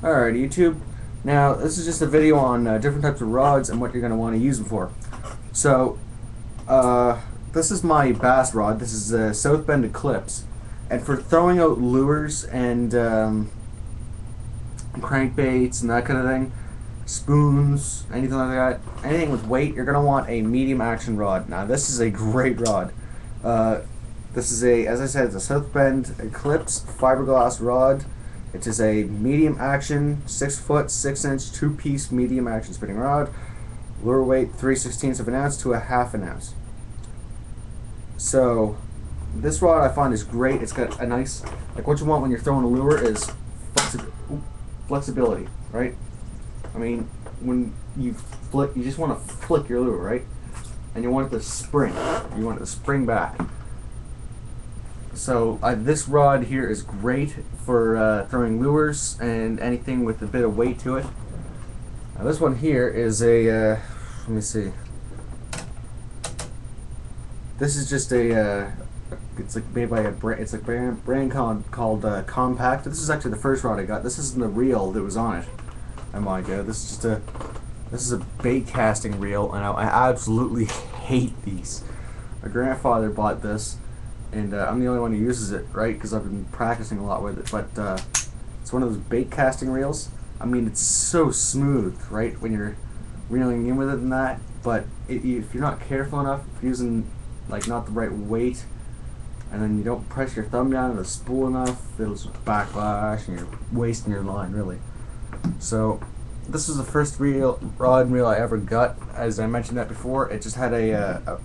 Alright, YouTube. Now, this is just a video on different types of rods and what you're going to want to use them for. So, this is my bass rod. This is a South Bend Eclipse. And for throwing out lures and crankbaits and that kind of thing, spoons, anything like that, anything with weight, you're going to want a medium action rod. Now, this is a great rod. This is as I said, it's a South Bend Eclipse fiberglass rod. It is a medium action, 6 foot, 6-inch, 2-piece medium action spinning rod. Lure weight 3/16 of an ounce to a half an ounce. So this rod I find is great. It's got a nice, like what you want when you're throwing a lure is flexibility, right? I mean, when you flick, you just want to flick your lure, right? And you want it to spring. You want it to spring back. So this rod here is great for throwing lures and anything with a bit of weight to it. Now this one here is a, let me see. This is just a, it's like made by a brand, it's a brand called Compact. This is actually the first rod I got. This isn't the reel that was on it. I mind you, this is a bait casting reel, and I absolutely hate these. My grandfather bought this. And I'm the only one who uses it, right? Because I've been practicing a lot with it. But it's one of those bait casting reels. I mean, it's so smooth, right? When you're reeling in with it and that. But if you're not careful enough, if you're using like not the right weight, and then you don't press your thumb down on the spool enough, it'll just backlash, and you're wasting your line, really. So this was the first rod and reel I ever got. As I mentioned that before, it just had a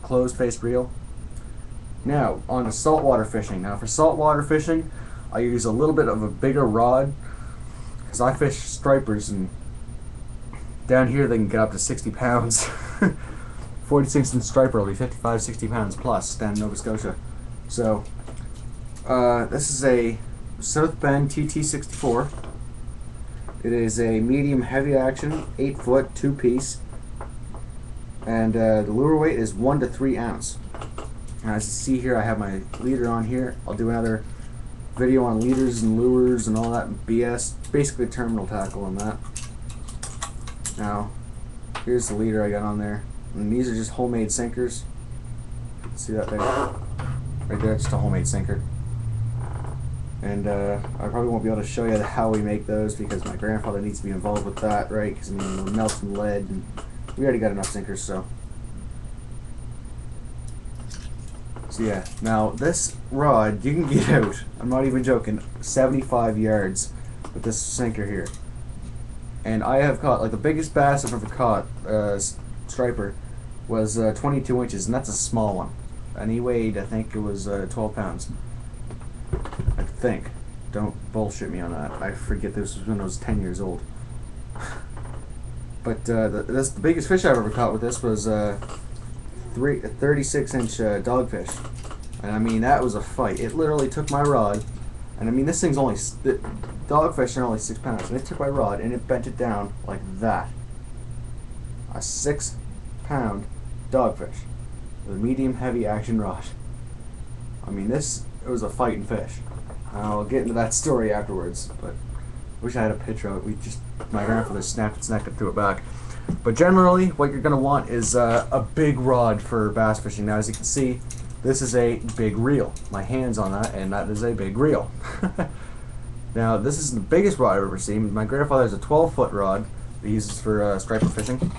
closed-faced reel. Now, on to saltwater fishing. Now, for saltwater fishing, I use a little bit of a bigger rod because I fish stripers, and down here they can get up to 60 pounds. 46-inch striper will be 55, 60 pounds plus down in Nova Scotia. So, this is a South Bend TT64. It is a medium heavy action, 8 foot, 2-piece, and the lure weight is 1 to 3 ounce. As you see here, I have my leader on here. I'll do another video on leaders and lures and all that BS. Basically terminal tackle and that. Now, here's the leader I got on there. And these are just homemade sinkers. See that there? Right there, just a homemade sinker. And I probably won't be able to show you how we make those because my grandfather needs to be involved with that, right? Because I mean, we're melting lead, and we already got enough sinkers, so. So yeah, now this rod, you can get out, I'm not even joking, 75 yards with this sinker here. And I have caught, like the biggest bass I've ever caught, striper, was 22 inches, and that's a small one. And he weighed, I think it was 12 pounds. I think. Don't bullshit me on that. I forget this was when I was 10 years old. But the biggest fish I've ever caught with this was a 36-inch dogfish, and I mean that was a fight. It literally took my rod, and I mean this thing's only dogfish are only 6 pounds, and it took my rod and it bent it down like that. A 6-pound dogfish with a medium heavy action rod. I mean it was a fighting fish. I'll get into that story afterwards, but I wish I had a picture of it. My grandfather snapped its neck and threw it back. But generally, what you're going to want is a big rod for bass fishing. Now, as you can see, this is a big reel. My hand's on that, and that is a big reel. Now, this is the biggest rod I've ever seen. My grandfather has a 12-foot rod that he uses for striper fishing.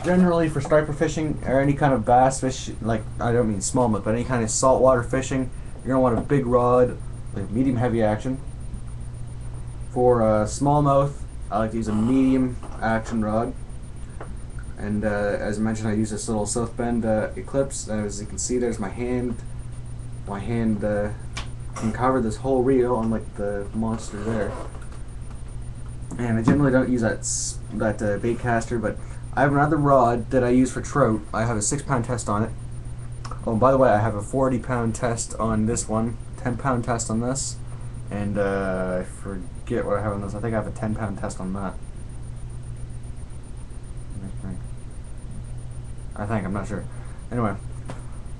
Generally, for striper fishing, or any kind of bass fish, like, I don't mean smallmouth, but any kind of saltwater fishing, you're going to want a big rod, like medium heavy action. For smallmouth, I like to use a medium action rod, and as I mentioned, I use this little South Bend Eclipse. As you can see, there's my hand. My hand can cover this whole reel, unlike the monster there. And I generally don't use that bait caster, but I have another rod that I use for trout. I have a 6-pound test on it. Oh, by the way, I have a 40-pound test on this one, 10-pound test on this, and I forget what I have on this. I think I have a 10-pound test on that. I'm not sure. Anyway,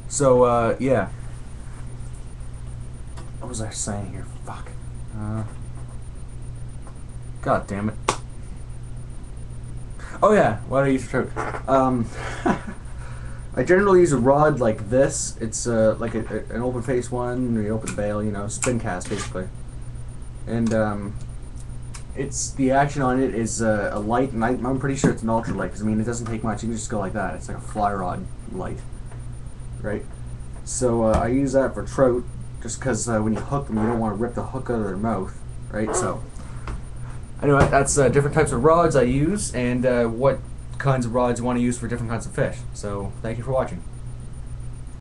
so yeah. What was I saying here? Fuck. God damn it. Oh yeah, what do I use for trout? I generally use a rod like this. It's like an open face one, where you open the bail, you know, spin cast basically. And it's the action on it is a light, and I'm pretty sure it's an ultra light, because I mean it doesn't take much. You can just go like that. It's like a fly rod light, right? So I use that for trout, just because when you hook them, you don't want to rip the hook out of their mouth, right? So anyway, that's different types of rods I use, and what kinds of rods you want to use for different kinds of fish. So thank you for watching.